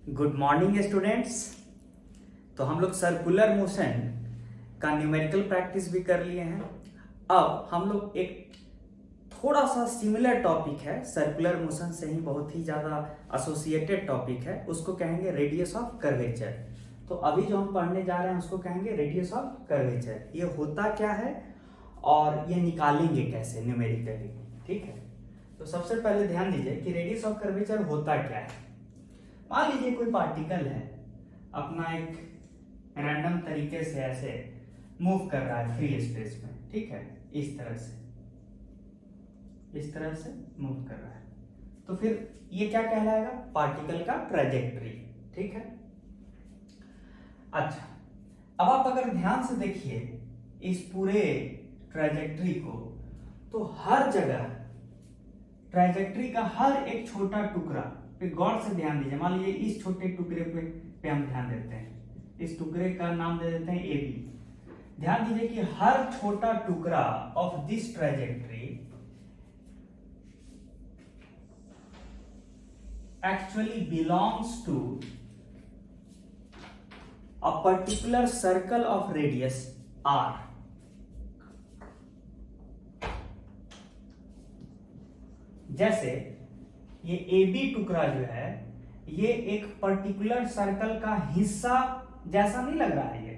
Good morning students. तो हम लोग सर्कुलर मोशन का न्यूमेरिकल प्रैक्टिस भी कर लिए हैं। अब हम लोग एक थोड़ा सा सिमिलर टॉपिक है, सर्कुलर मोशन से ही बहुत ही ज़्यादा एसोसिएटेड टॉपिक है, उसको कहेंगे रेडियस ऑफ कर्वेचर। तो अभी जो हम पढ़ने जा रहे हैं उसको कहेंगे रेडियस ऑफ कर्वेचर। ये होता क्या है और ये निकालेंगे कैसे न्यूमेरिकली, ठीक है। तो सबसे पहले ध्यान दीजिए कि रेडियस ऑफ कर्वेचर होता क्या है। मान लीजिए कोई पार्टिकल है, अपना एक रैंडम तरीके से ऐसे मूव कर रहा है फ्री स्पेस में, ठीक है, इस तरह से मूव कर रहा है। तो फिर ये क्या कहलाएगा? पार्टिकल का ट्रैजेक्टरी, ठीक है। अच्छा, अब आप अगर ध्यान से देखिए इस पूरे ट्रैजेक्टरी को, तो हर जगह ट्रैजेक्टरी का हर एक छोटा टुकड़ा पे गौर से ध्यान दीजिए। मान लीजिए इस छोटे टुकड़े पे हम ध्यान देते हैं, इस टुकड़े का नाम दे देते हैं ए बी। ध्यान दीजिए कि हर छोटा टुकड़ा of this trajectory actually belongs to a particular circle of radius r. जैसे ये ए बी टुकड़ा जो है ये एक पर्टिकुलर सर्कल का हिस्सा जैसा नहीं लग रहा है ये,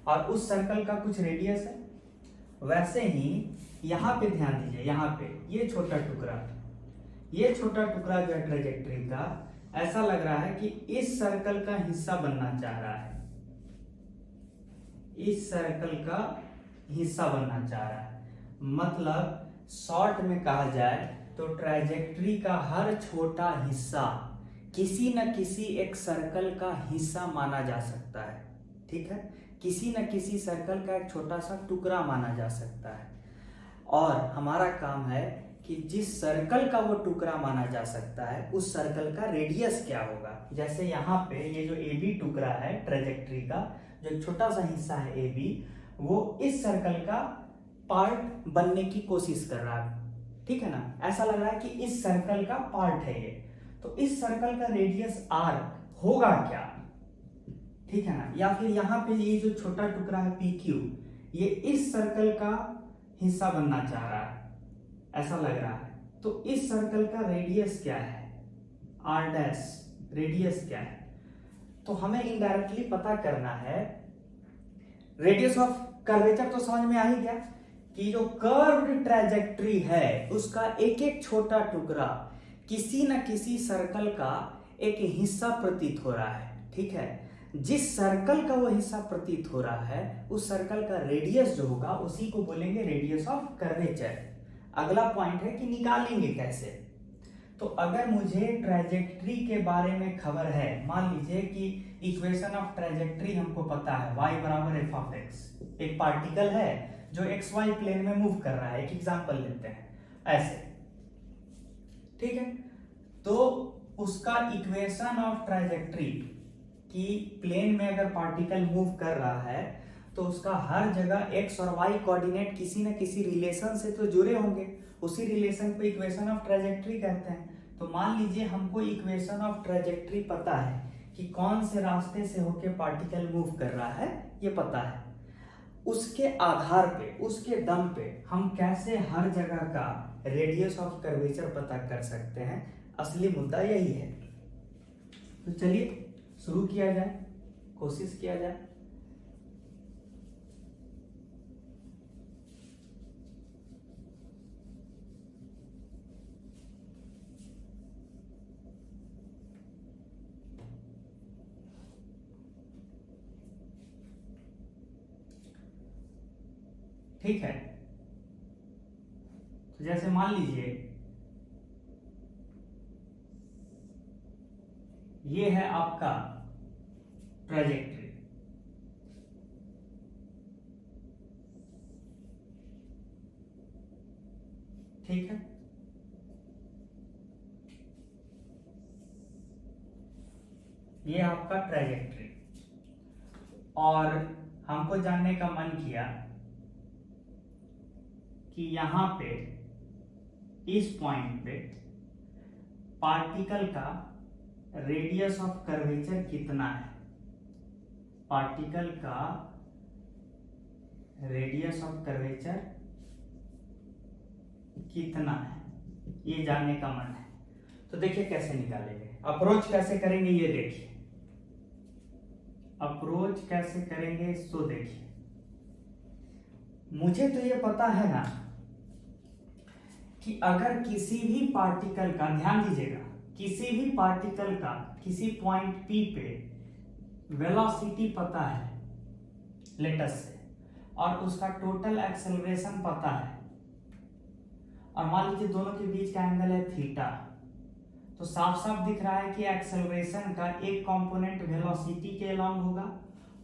और उस सर्कल का कुछ रेडियस है। वैसे ही यहां पे ध्यान दीजिए, यहां पे ये छोटा टुकड़ा जो है ट्रेजेक्टरी का, ऐसा लग रहा है कि इस सर्कल का हिस्सा बनना चाह रहा है, इस सर्कल का हिस्सा बनना चाह रहा है। मतलब शॉर्ट में कहा जाए तो ट्रेजेक्टरी का हर छोटा हिस्सा किसी न किसी एक सर्कल का हिस्सा माना जा सकता है, ठीक है। किसी न किसी सर्कल का एक छोटा सा टुकड़ा माना जा सकता है, और हमारा काम है कि जिस सर्कल का वो टुकड़ा माना जा सकता है उस सर्कल का रेडियस क्या होगा। जैसे यहाँ पे ये जो ए बी टुकड़ा है ट्रेजेक्टरी का, जो एक छोटा सा हिस्सा है ए बी, वो इस सर्कल का पार्ट बनने की कोशिश कर रहा है, ठीक है ना। ऐसा लग रहा है कि इस सर्कल का पार्ट है ये, तो इस सर्कल का रेडियस आर होगा क्या, ठीक है ना। या फिर यहाँ पे ये जो छोटा टुकड़ा है पी क्यू, ये इस सर्कल का हिस्सा बनना चाह रहा है, ऐसा लग रहा है। तो इस सर्कल का रेडियस क्या है, आर डैश, रेडियस क्या है। तो हमें इनडायरेक्टली पता करना है रेडियस ऑफ कर्वेचर। तो समझ में आ ही गया कि जो कर्व्ड ट्रैजेक्टरी है उसका एक एक छोटा टुकड़ा किसी न किसी सर्कल का एक हिस्सा प्रतीत हो रहा है, ठीक है। जिस सर्कल का वो हिस्सा प्रतीत हो रहा है उस सर्कल का रेडियस जो होगा उसी को बोलेंगे रेडियस ऑफ कर्वेचर। अगला पॉइंट है कि निकालेंगे कैसे। तो अगर मुझे ट्रैजेक्टरी के बारे में खबर है, मान लीजिए कि इक्वेशन ऑफ ट्रैजेक्टरी हमको पता है, y बराबर एफ ऑफ एक्स। एक पार्टिकल है जो एक्स वाई प्लेन में मूव कर रहा है, एक एग्जांपल लेते हैं ऐसे, ठीक है। तो उसका इक्वेशन ऑफ ट्रैजेक्टरी कि प्लेन में अगर पार्टिकल मूव कर रहा है तो उसका हर जगह एक्स और वाई कोऑर्डिनेट किसी न किसी रिलेशन से तो जुड़े होंगे, उसी रिलेशन को इक्वेशन ऑफ ट्रैजेक्टरी कहते हैं। तो मान लीजिए हमको इक्वेशन ऑफ ट्रैजेक्टरी पता है कि कौन से रास्ते से होके पार्टिकल मूव कर रहा है, ये पता है। उसके आधार पे, उसके दम पे हम कैसे हर जगह का रेडियस ऑफ कर्वेचर पता कर सकते हैं, असली मुद्दा यही है। तो चलिए शुरू किया जाए, कोशिश किया जाए। ठीक है, तो जैसे मान लीजिए ये है आपका ट्रैजेक्टरी, ठीक है। ये आपका ट्रैजेक्टरी, और हमको जानने का मन किया कि यहां पे इस पॉइंट पे पार्टिकल का रेडियस ऑफ कर्वेचर कितना है, पार्टिकल का रेडियस ऑफ कर्वेचर कितना है, ये जानने का मन है। तो देखिए कैसे निकालेंगे, अप्रोच कैसे करेंगे ये देखिए, अप्रोच कैसे करेंगे इसको देखिए। मुझे तो ये पता है ना कि अगर किसी भी पार्टिकल का, ध्यान दीजिएगा, किसी भी पार्टिकल का किसी पॉइंट P पे वेलोसिटी पता है लेटस से, और उसका टोटल एक्सेलरेशन पता है, और मान लीजिए दोनों के बीच का एंगल है थीटा, तो साफ साफ दिख रहा है कि एक्सेलरेशन का एक कंपोनेंट वेलोसिटी के अलोंग होगा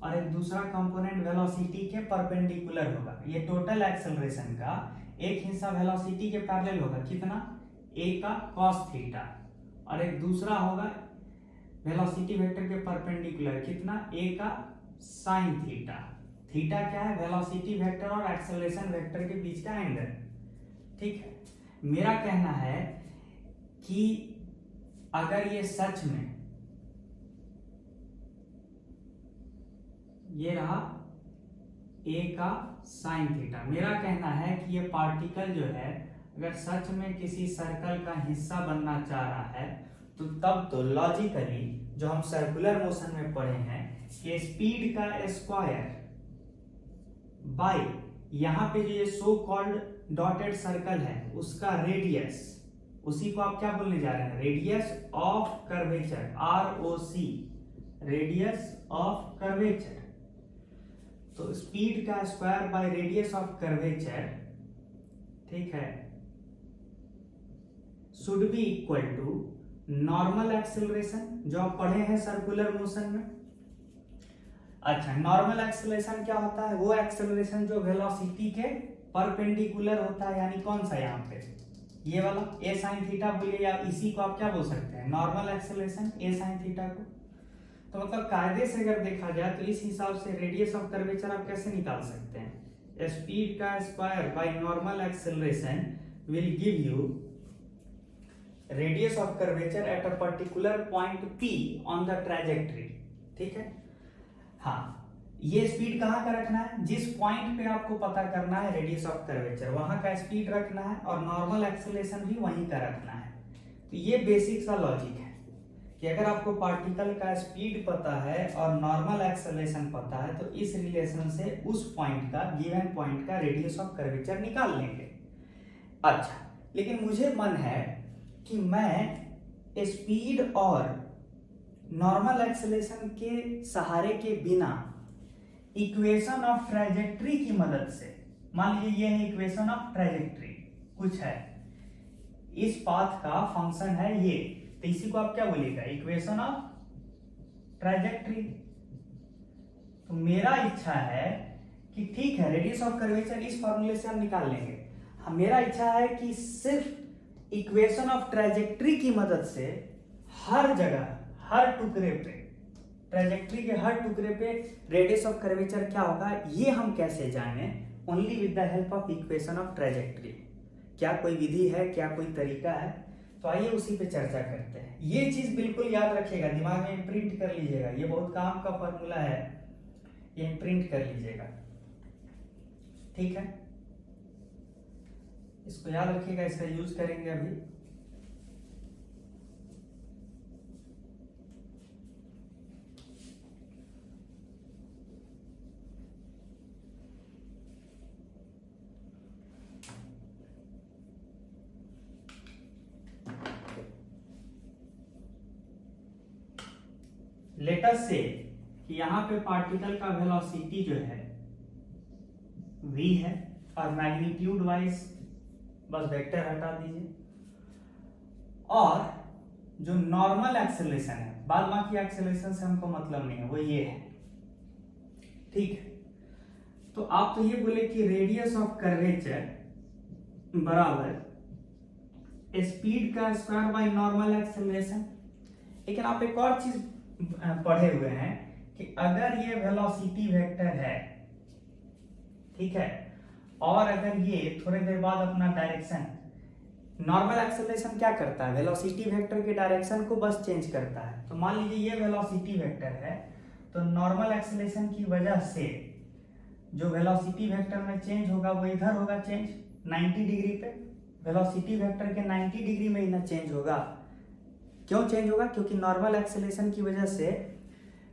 और एक दूसरा कंपोनेंट वेलोसिटी के परपेंडिकुलर होगा। ये टोटल एक्सेलरेशन का एक हिस्सा वेलोसिटी के पैरेलल होगा, कितना, a का cos थीटा, और एक दूसरा होगा वेलोसिटी वेक्टर के परपेंडिकुलर, कितना, a का sin थीटा। थीटा क्या है, वेलोसिटी वेक्टर और एक्सेलरेशन वेक्टर के बीच का एंगल। ठीक है, मेरा कहना है कि अगर ये सच में ये रहा a का साइन थीटा, मेरा कहना है कि ये पार्टिकल जो है अगर सच में किसी सर्कल का हिस्सा बनना चाह रहा है तो तब तो लॉजिकली जो हम सर्कुलर मोशन में पढ़े हैं कि स्पीड का स्क्वायर बाय यहाँ पे जो ये सो कॉल्ड डॉटेड सर्कल है उसका रेडियस, उसी को आप क्या बोलने जा रहे हैं, radius of curvature, ROC, radius of curvature. तो स्पीड का square by radius of curvature, ठीक है, should be equal to normal acceleration जो आप पढ़े हैं सर्कुलर मोशन में। अच्छा, नॉर्मल एक्सेलरेशन क्या होता है, वो एक्सेलरेशन जो वेलोसिटी के परपेंडिकुलर होता है, यानी कौन सा, यहाँ पे ये वाला a sin थीटा बोलिए, या इसी को आप क्या बोल सकते हैं, normal acceleration a sin theta को। तो मतलब कायदे से अगर देखा जाए तो इस हिसाब से रेडियस ऑफ कर्वेचर आप कैसे निकाल सकते हैं, स्पीड का square by normal acceleration will give you radius of curvature at a particular point P on the trajectory. ठीक है, हाँ, ये स्पीड कहाँ का रखना है, जिस पॉइंट पे आपको पता करना है रेडियस ऑफ कर्वेचर वहां का स्पीड रखना है, और नॉर्मल एक्सेलरेशन भी वहीं का रखना है। तो ये बेसिक सा लॉजिक है कि अगर आपको पार्टिकल का स्पीड पता है और नॉर्मल एक्सेलरेशन पता है तो इस रिलेशन से उस पॉइंट का, गिवन पॉइंट का रेडियस ऑफ कर्वेचर निकाल लेंगे। अच्छा, लेकिन मुझे मन है कि मैं स्पीड और नॉर्मल एक्सेलरेशन के सहारे के बिना इक्वेशन ऑफ ट्रैजेक्टरी की मदद से, मान लीजिए ये है इक्वेशन ऑफ ट्रैजेक्टरी, कुछ है, इस पाथ का फंक्शन है ये, तो इसी को आप क्या बोलिएगा, इक्वेशन ऑफ ट्रैजेक्टरी। तो मेरा इच्छा है कि ठीक है, रेडियस ऑफ कर्वेचर इस फॉर्मूले से हम निकाल लेंगे, मेरा इच्छा है कि सिर्फ इक्वेशन ऑफ ट्रैजेक्टरी की मदद से हर जगह, हर टुकड़े पे, ट्रैजेक्टरी के हर टुकड़े पे रेडियस ऑफ कर्वेचर क्या होगा ये हम कैसे जाने, only with the help of equation of trajectory. क्या कोई विधि है, क्या कोई तरीका है, तो आइए उसी पे चर्चा करते हैं। ये चीज बिल्कुल याद रखिएगा, दिमाग में इम्प्रिंट कर लीजिएगा, ये बहुत काम का फॉर्मूला है, ये इम्प्रिंट कर लीजिएगा, ठीक है, इसको याद रखिएगा, इसका यूज करेंगे अभी। लेटस से कि यहाँ पे पार्टिकल का वेलोसिटी जो है v है, और मैग्नीट्यूड वाइज बस वेक्टर हटा दीजिए, और जो नॉर्मल एक्सेलरेशन है, बाद बाकी एक्सेलरेशन से हमको मतलब नहीं है, वो ये है, ठीक है। तो आप तो ये बोले कि रेडियस ऑफ कर्वेचर बराबर स्पीड का स्क्वायर बाय नॉर्मल एक्सेलरेशन, लेकिन आप एक और चीज पढ़े हुए हैं कि अगर ये वेलोसिटी वेक्टर है, ठीक है, और अगर ये थोड़ी देर बाद अपना डायरेक्शन नॉर्मल एक्सेलरेशन क्या करता है, वेलोसिटी वेक्टर के डायरेक्शन को बस चेंज करता है। तो मान लीजिए ये वेलोसिटी वेक्टर है, तो नॉर्मल एक्सेलरेशन की वजह से जो वेलोसिटी वेक्टर में चेंज होगा वो इधर होगा चेंज 90 डिग्री पे, वेलोसिटी वेक्टर के 90 डिग्री में ही ना चेंज होगा। क्यों चेंज होगा, क्योंकि नॉर्मल एक्सेलरेशन की वजह से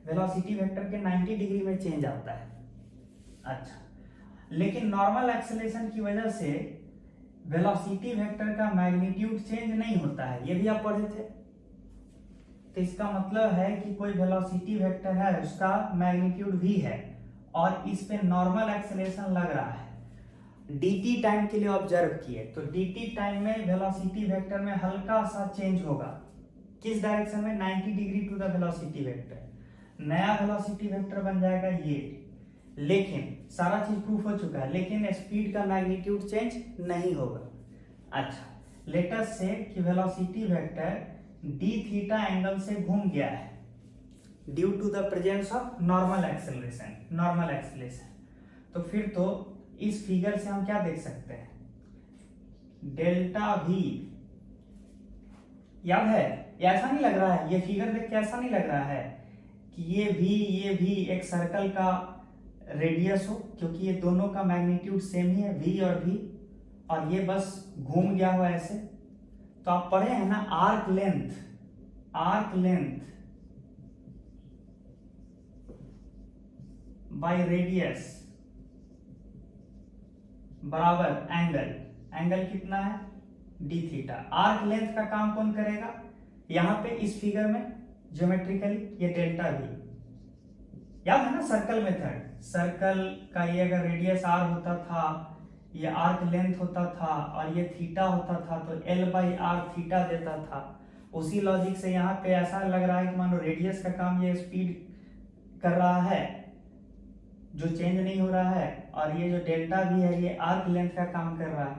वेलोसिटी वेक्टर के 90 डिग्री में चेंज आता है। अच्छा, लेकिन नॉर्मल एक्सेलरेशन की वजह से वेलोसिटी वेक्टर का मैग्नीट्यूड चेंज नहीं होता है, ये भी आप पढ़े थे। तो इसका मतलब है कि कोई वेलोसिटी वेक्टर है उसका मैग्नीट्यूड भी है और इस पे नॉर्मल एक्सेलरेशन लग रहा है। dt टाइम के लिए ऑब्जर्व किए तो dt टाइम में वेलोसिटी वेक्टर में हल्का सा चेंज होगा, किस डायरेक्शन में, 90 degree to the velocity vector. नया वेलोसिटी वेक्टर बन जाएगा ये, लेकिन सारा चीज प्रूफ हो चुका है, लेकिन स्पीड का मैग्नीट्यूड चेंज नहीं होगा। अच्छा, लेट अस से कि velocity vector d theta angle से घूम गया है due to the presence of normal acceleration. तो फिर तो इस फिगर से हम क्या देख सकते हैं, डेल्टा v, याद है, ऐसा नहीं लग रहा है, ये फिगर देख के ऐसा नहीं लग रहा है कि ये भी एक सर्कल का रेडियस हो, क्योंकि ये दोनों का मैग्नीट्यूड सेम ही है, v और v, और ये बस घूम गया हो ऐसे। तो आप पढ़े हैं ना, आर्क लेंथ बाय रेडियस बराबर एंगल कितना है, डी थीटा। आर्क लेंथ का काम कौन करेगा, यहां पे इस फिगर में ज्योमेट्रिकली ये डेल्टा v, याद है ना सर्कल मेथड, सर्कल का ये अगर रेडियस r होता था, ये आर्क लेंथ होता था और ये थीटा होता था, तो L/r थीटा देता था। उसी लॉजिक से यहाँ पे ऐसा लग रहा है कि मानो रेडियस का काम ये स्पीड कर रहा है जो चेंज नहीं हो रहा है, और ये जो डेल्टा v है ये आर्क लेंथ का काम कर रहा है।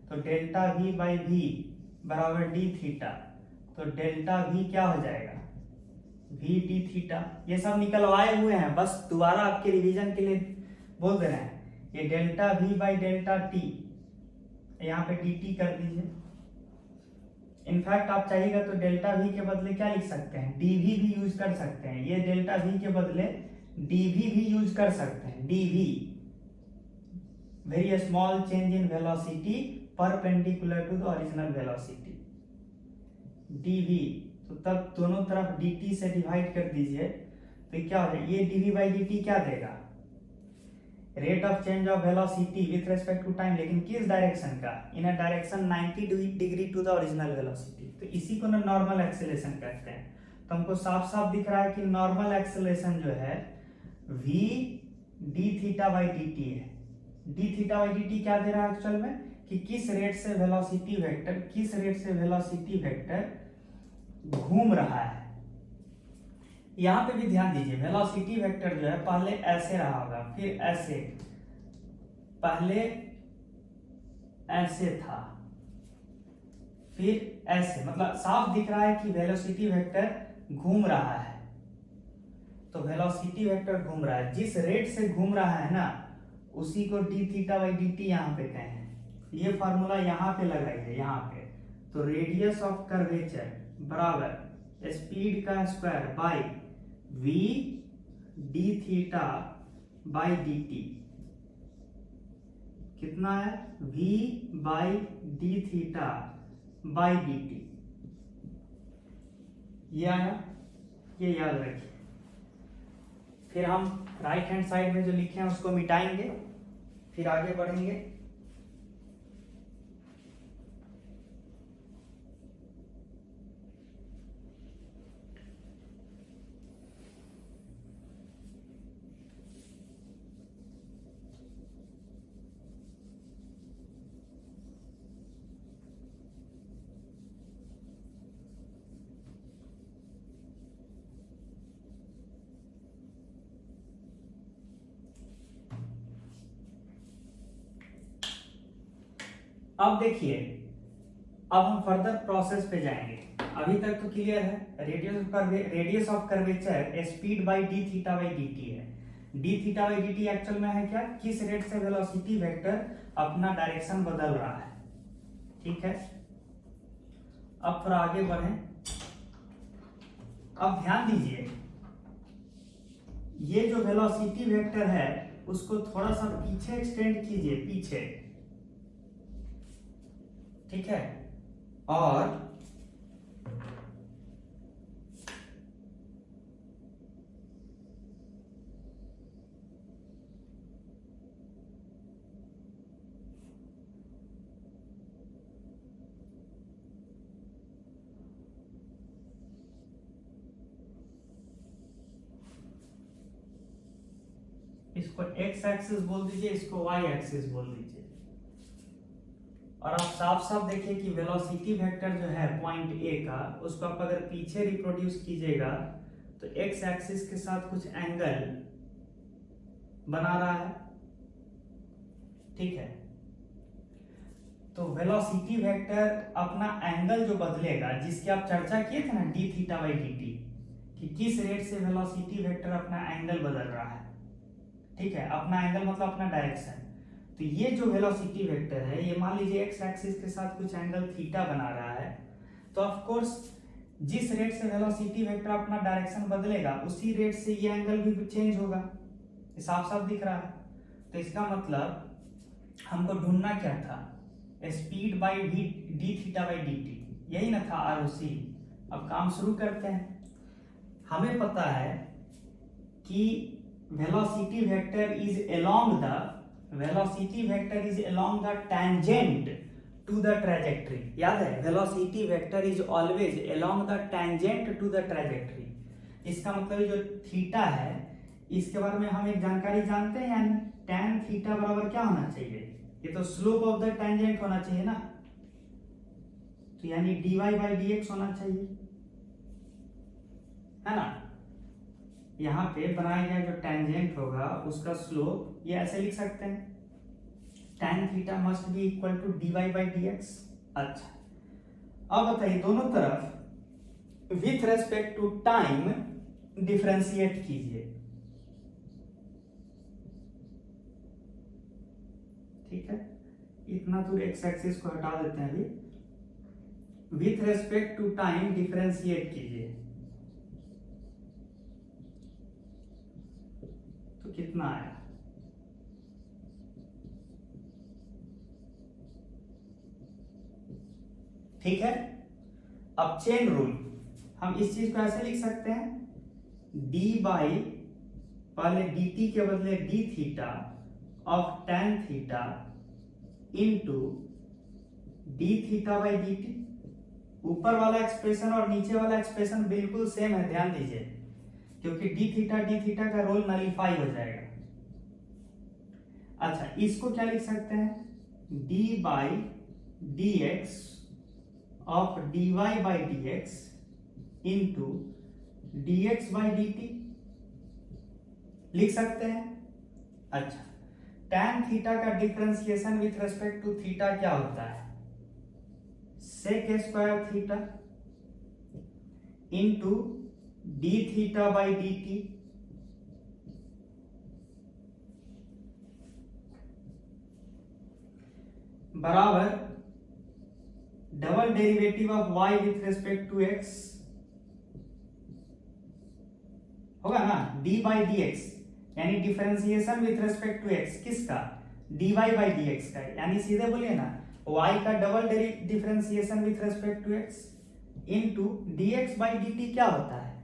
तो डेल्टा v/v बराबर डी थीटा, तो डेल्टा v क्या हो जाएगा, v डी थीटा। ये सब निकलवाए हुए हैं, बस दोबारा आपके रिवीजन के लिए बोल दे रहे हैं। ये delta v by delta t, यहाँ पे dt कर दीजिए। इनफैक्ट आप चाहिएगा तो डेल्टा v के बदले क्या लिख सकते हैं, dv भी यूज कर सकते हैं। ये डेल्टा v के बदले dv भी यूज कर सकते हैं, dv very small change in velocity perpendicular to the original velocity, dv। तो तब दोनों तरफ dt से डिवाइड कर दीजिए, तो क्या हो जाएगा, ये dv बाई dt क्या देगा, rate of change of velocity with respect to time, लेकिन किस डायरेक्शन का, in a direction 90 degree to the original velocity. तो इसी को ना नॉर्मल एक्सेलरेशन कहते हैं। तो हमको साफ साफ दिख रहा है कि नॉर्मल एक्सेलरेशन जो है v d theta by dt है। d थीटा बाई dt क्या दे रहा है एक्चुअल में, कि किस रेट से वेलोसिटी वेक्टर घूम रहा है। यहां पे भी ध्यान दीजिए, वेलोसिटी वेक्टर जो है पहले ऐसे रहा होगा, फिर ऐसे, पहले ऐसे था, फिर ऐसे, मतलब साफ दिख रहा है कि वेलोसिटी वेक्टर घूम रहा है। तो वेलोसिटी वेक्टर घूम रहा है, जिस रेट से घूम रहा है ना उसी को D theta by D T यहाँ पे कहें। ये फॉर्मूला यहाँ पे लगाइए, यहाँ पे। तो रेडियस ऑफ कर्वेचर बराबर स्पीड का square by v d theta by D T, कितना है, v by D theta by D T. ये आया, ये याद रखिए। फिर हम राइट हैंड साइड में जो लिखे हैं उसको मिटाएंगे, फिर आगे बढ़ेंगे। अब देखिए, अब हम फर्दर प्रोसेस पे जाएंगे। अभी तक तो क्लियर है, radius of curvature speed by D theta by D T है। D theta by D T actual में है क्या, किस रेट से वेलोसिटी वेक्टर अपना डायरेक्शन बदल रहा है, ठीक है। अब थोड़ा आगे बढ़ें। अब ध्यान दीजिए, ये जो वेलोसिटी वेक्टर है उसको थोड़ा सा पीछे एक्सटेंड कीजिए, पीछे, ठीक है। और इसको एक्स एक्सिस बोल दीजिए, इसको वाई एक्सिस बोल दीजिए। और आप साफ साफ देखिए कि वेलोसिटी वेक्टर जो है पॉइंट ए का, उसको आप अगर पीछे रिप्रोड्यूस कीजिएगा तो एक्स एक्सिस के साथ कुछ एंगल बना रहा है, ठीक है। तो वेलोसिटी वेक्टर अपना एंगल जो बदलेगा, जिसकी आप चर्चा किए थे ना D theta by D T, कि किस रेट से वेलोसिटी वेक्टर अपना एंगल बदल रहा है, ठीक है। अपना एंगल मतलब अपना डायरेक्शन। तो ये जो वेलोसिटी वेक्टर है, ये मान लीजिए एक्स एक्सिस के साथ कुछ एंगल थीटा बना रहा है, तो ऑफ कोर्स जिस रेट से वेलोसिटी वेक्टर अपना डायरेक्शन बदलेगा उसी रेट से ये एंगल भी चेंज होगा। ये साफ साफ दिख रहा है। तो इसका मतलब हमको ढूंढना क्या था, speed by V D theta by D T, यही ना था आर ओ सी। अब काम शुरू करते हैं। हमें पता है कि velocity vector is along the tangent to the trajectory। याद है, velocity vector is always along the tangent to the trajectory। इसका मतलब जो थीटा है, इसके बारे में हम एक जानकारी जानते हैं, यानी tan थीटा बराबर क्या होना चाहिए, ये तो स्लोप ऑफ द टेंजेंट होना चाहिए ना, तो यानी dy बाई dx होना चाहिए, है ना। यहाँ पे बनाया गया जो टेंजेंट होगा उसका स्लोप ये ऐसे लिख सकते हैं, tan theta must be equal to dy by dx। अच्छा, अब बताइए दोनों तरफ with respect to time differentiate कीजिए, ठीक है। इतना दूर एक्स एक्सिस को हटा देते हैं अभी। With respect to time differentiate कीजिए, तो कितना आया, ठीक है। अब चेन रूल, हम इस चीज को ऐसे लिख सकते हैं, d बाई पहले dt के बदले d theta of tan theta into d theta by dt। ऊपर वाला एक्सप्रेशन और नीचे वाला एक्सप्रेशन बिल्कुल सेम है, ध्यान दीजिए, क्योंकि d थीटा का रोल नलीफाई हो जाएगा। अच्छा, इसको क्या लिख सकते हैं, d by D X of dy by D X into D X by D T लिख सकते हैं। अच्छा, tan थीटा का differentiation with respect to theta क्या होता है, sec square theta into D theta by D T बराबर double derivative of y with respect to x होगा ना, d बाई डी एक्स, यानी differentiation with respect to x किसका, dy by D X का, यानी सीधे बोलिए ना y का double differentiation with respect to x into dx by dt क्या होता है,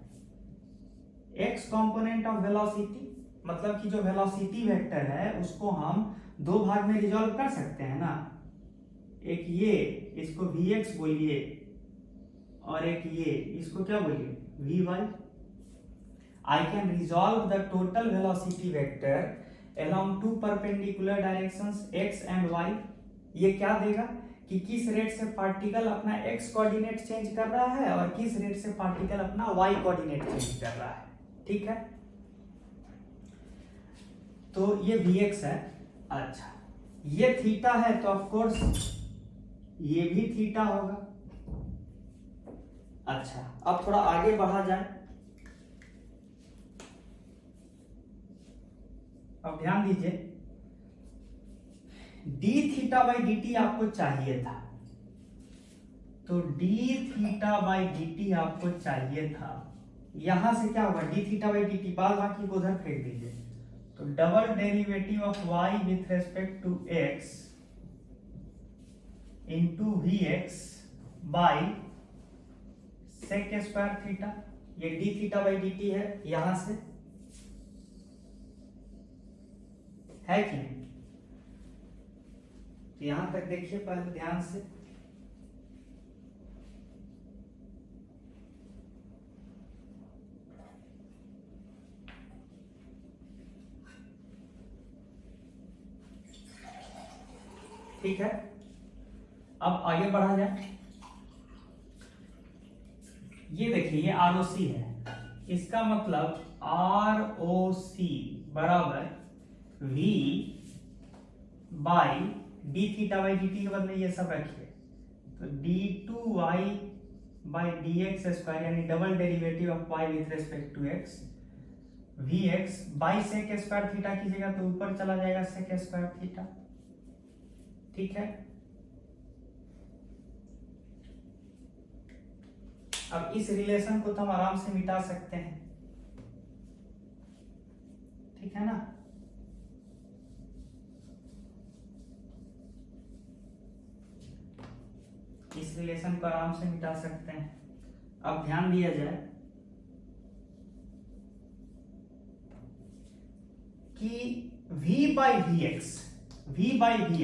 x कंपोनेंट ऑफ वेलोसिटी। मतलब कि जो वेलोसिटी वेक्टर है उसको हम दो भाग में रिजॉल्व कर सकते हैं ना, एक ये, इसको vx बोलिए, और एक ये, इसको क्या बोलिए, vy। I can resolve the total velocity vector along two perpendicular directions x and y। ये क्या देगा कि किस रेट से पार्टिकल अपना x कोऑर्डिनेट चेंज कर रहा है और किस रेट से पार्टिकल अपना y कोऑर्डिनेट चेंज कर रहा है, ठीक है। तो ये vx है। अच्छा, ये थीटा है तो ऑफ कोर्स ये भी थीटा होगा। अच्छा, अब थोड़ा आगे बढ़ा जाए। अब ध्यान दीजिए, D theta by D T आपको चाहिए था, तो तो D theta by D T आपको चाहिए था। यहां से क्या होगा, D theta by D T, बाद बाकी को उधर फेंक दीजिए। तो double derivative of Y with respect to X into V X by sec square theta, ये D theta by D T है यहां से, है कि नहीं? तो यहां तक देखिए पहले ध्यान से। ठीक है, अब आगे बढ़ा जाए। ये देखिए ये ROC है, इसका मतलब ROC बराबर V by D theta by D t के बदले ये सब रखिए, तो d2y by D x square यानी double derivative of y with respect to x, vx by sec square theta कीजिएगा तो ऊपर चला जाएगा सेक स्क्वायर थीटा। ठीक है, अब इस रिलेशन को तो हम आराम से मिटा सकते हैं, ठीक है ना। इस रिलेशन को आराम से मिटा सकते हैं। अब ध्यान दिया जाए कि v बाई वी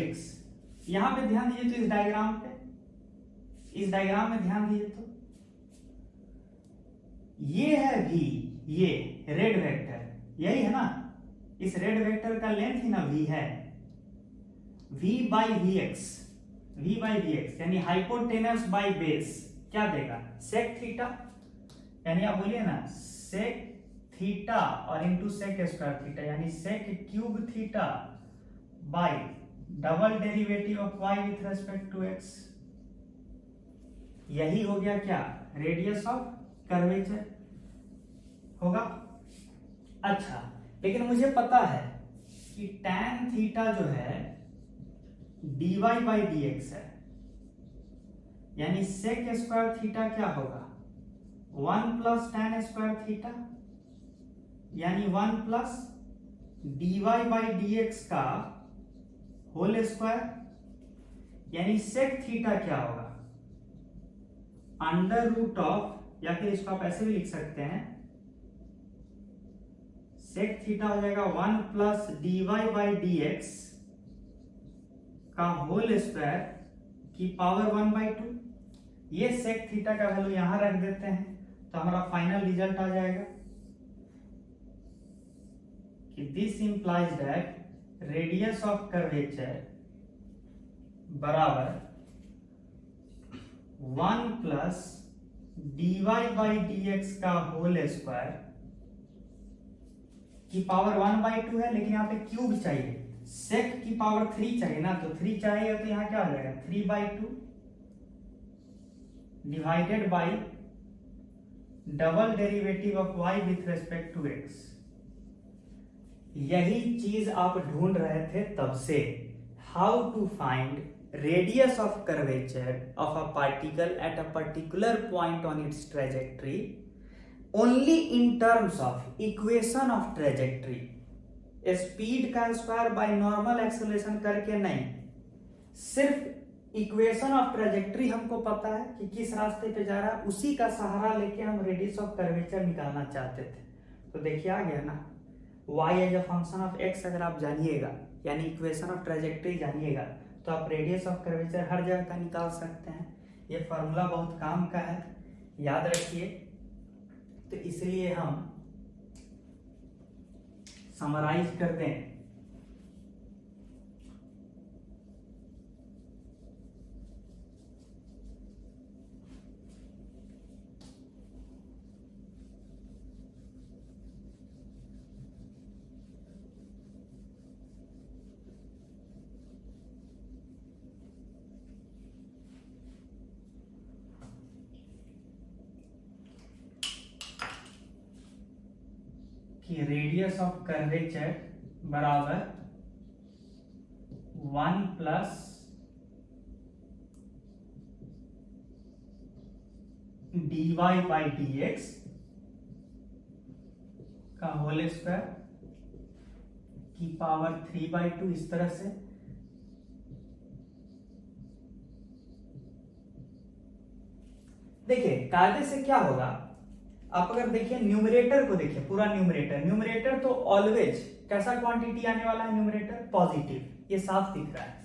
एक्स, यहां पे ध्यान दीजिए तो इस डायग्राम में ध्यान दीजिए तो ये है v, ये रेड वेक्टर, यही है ना, इस रेड वेक्टर का लेंथ ही ना v है, v बाई वी एक्स यानी हाइपोटेनस बाई बेस क्या देगा, सेक थीटा, यानी आप बोलिए ना सेक थीटा और इंटू सेक स्क्वायर थीटा यानी sec cube theta by double derivative of y with respect to x। यही हो गया क्या, रेडियस ऑफ कर्वेचर होगा। अच्छा, लेकिन मुझे पता है कि tan थीटा जो है dy बाई डी एक्स है, यानी सेक स्क्वायर थीटा क्या होगा, 1 प्लस tan स्क्वायर थीटा यानी 1 plus dy by D X का होल स्क्वायर, यानी सेक थीटा क्या होगा, अंडर रूट ऑफ, या फिर इसको आप ऐसे भी लिख सकते हैं, सेक थीटा हो जाएगा 1 plus dy by D X का होल स्क्वायर की पावर 1/2। ये सेक थीटा का वैल्यू यहां रख देते हैं तो हमारा फाइनल रिजल्ट आ जाएगा कि this implies that radius of curvature बराबर 1 plus dy by D X का होल स्क्वायर की पावर 1/2 है, लेकिन यहाँ पे क्यूब चाहिए, सेक की पावर 3 चाहिए ना, तो 3 चाहिए तो यहाँ क्या हो जाएगा 3/2 divided by double derivative of y with respect to x। यही चीज आप ढूंढ रहे थे तब से, how to find radius of curvature of a particle at a particular point on its trajectory only in terms of equation of trajectory, speed का square by normal acceleration करके नहीं, सिर्फ इक्वेशन ऑफ ट्रेजेक्ट्री हमको पता है कि किस रास्ते पे जा रहा है, उसी का सहारा लेके हम रेडियस ऑफ कर्वेचर निकालना चाहते थे। तो देखिए आ गया ना, y as a function of x अगर आप जानिएगा यानी इक्वेशन ऑफ ट्रेजेक्ट्री जानिएगा तो आप रेडियस ऑफ कर्वेचर हर जगह का निकाल सकते हैं। ये फॉर्मूला बहुत काम का है, याद रखिए। तो इसलिए हम समराइज कर दें, कि रेडियस ऑफ कर्वेचर बराबर 1 प्लस dy बाई dx का होल स्क्वायर की पावर 3/2 इस तरह से। देखिए कायदे से क्या होगा, आप अगर देखिए न्यूमरेटर को देखिए, पूरा न्यूमरेटर तो ऑलवेज कैसा क्वांटिटी आने वाला है, न्यूमरेटर पॉजिटिव, ये साफ दिख रहा है।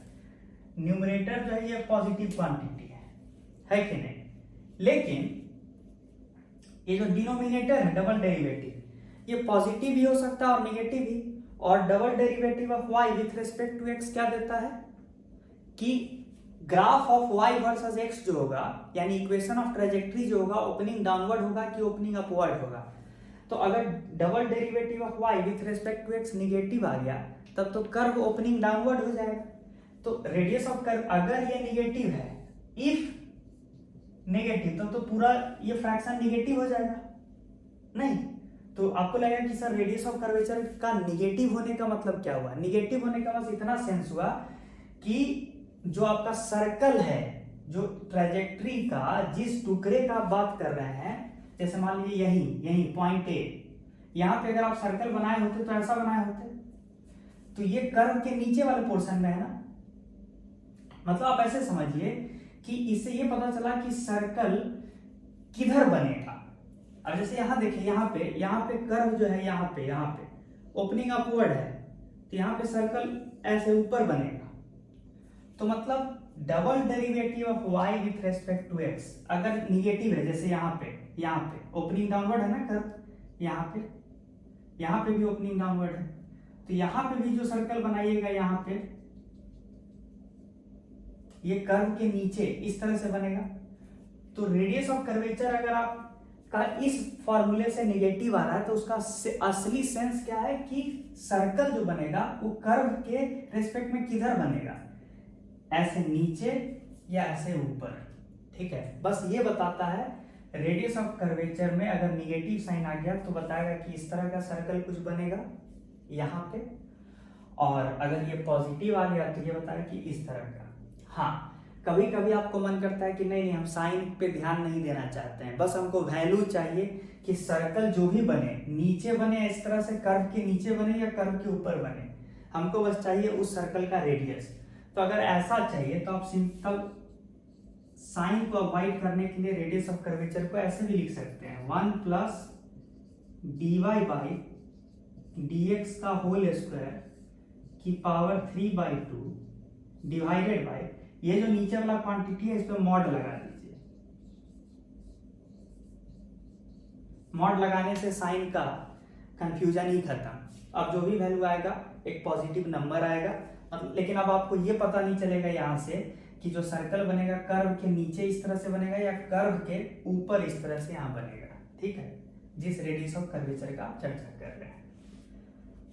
न्यूमरेटर जो है ये पॉजिटिव क्वांटिटी है कि नहीं। लेकिन ये जो डिनोमिनेटर है डबल डेरिवेटिव, ये पॉजिटिव भी हो सकता है और नेगेटिव भी। और double derivative of y with respect to x क्या देता है कि graph of y versus x जो होगा, यानी इक्वेशन ऑफ ट्रेजेक्ट्री जो होगा, ओपनिंग डाउनवर्ड होगा कि ओपनिंग अपवर्ड होगा। तो अगर double derivative of y with respect to x negative आ गया, तब तो कर्व ओपनिंग डाउनवर्ड हो जाएगा। तो रेडियस ऑफ कर्व अगर ये निगेटिव है, इफ नेगेटिव, तब तो पूरा ये फ्रैक्शन निगेटिव हो जाएगा नहीं। तो आपको लगेगा कि सर रेडियस ऑफ कर्वेचर का निगेटिव होने का मतलब क्या हुआ। निगेटिव होने का बस इतना सेंस हुआ कि जो आपका सर्कल है, जो ट्रेजेक्ट्री का जिस टुकड़े का आप बात कर रहे हैं, जैसे मान लीजिए यही पॉइंट ए, यहां पे अगर आप सर्कल बनाए होते तो ऐसा बनाए होते, तो ये कर्व के नीचे वाले पोर्शन में है ना। मतलब आप ऐसे समझिए कि इससे ये पता चला कि सर्कल किधर बनेगा। अब जैसे यहां देखिए, यहाँ पे कर्व जो है, यहाँ पे ओपनिंग अपवर्ड है, तो यहाँ पे सर्कल ऐसे ऊपर बनेगा। तो मतलब double derivative of y with respect to x अगर निगेटिव है, जैसे यहाँ पे ओपनिंग डाउनवर्ड है ना कर्व, यहाँ पे भी ओपनिंग डाउनवर्ड है, तो यहाँ पे भी जो सर्कल बनाइएगा, यहाँ पे ये कर्व के नीचे इस तरह से बनेगा। तो रेडियस ऑफ कर्वेचर अगर आप का इस फॉर्मूले से नेगेटिव आ रहा है, तो उसका असली सेंस क्या है कि सर्कल जो बनेगा वो कर्व के रेस्पेक्ट में किधर बनेगा, ऐसे नीचे या ऐसे ऊपर। ठीक है, बस ये बताता है रेडियस ऑफ कर्वेचर में अगर निगेटिव साइन आ गया तो बताएगा कि इस तरह का सर्कल कुछ बनेगा यहाँ पे, और अगर ये पॉजिटिव आ गया तो ये बताएगा कि इस तरह का। हाँ, कभी कभी आपको मन करता है कि नहीं हम साइन पे ध्यान नहीं देना चाहते हैं, बस हमको वैल्यू चाहिए कि सर्कल जो भी बने, नीचे बने इस तरह से कर्व के नीचे बने या कर्व के ऊपर बने, हमको बस चाहिए उस सर्कल का रेडियस। तो अगर ऐसा चाहिए तो आप सिंपल साइन को अवॉइड करने के लिए रेडियस ऑफ कर्वेचर को ऐसे भी लिख सकते हैं, 1 प्लस dy बाई dx का होल स्क्वायर की पावर 3/2 डिवाइडेड बाई, ये जो नीचे वाला क्वांटिटी है इस पे मॉड लगा दीजिए। मॉड लगाने से साइन का कंफ्यूजन ही खत्म। अब जो भी वैल्यू आएगा एक पॉजिटिव नंबर आएगा, लेकिन अब आपको ये पता नहीं चलेगा यहाँ से कि जो सर्कल बनेगा कर्व के नीचे इस तरह से बनेगा या कर्व के ऊपर इस तरह से यहाँ बनेगा। ठीक है, जिस रेडियस ऑफ कर्वेचर का आप चर्चा कर रहे हैं।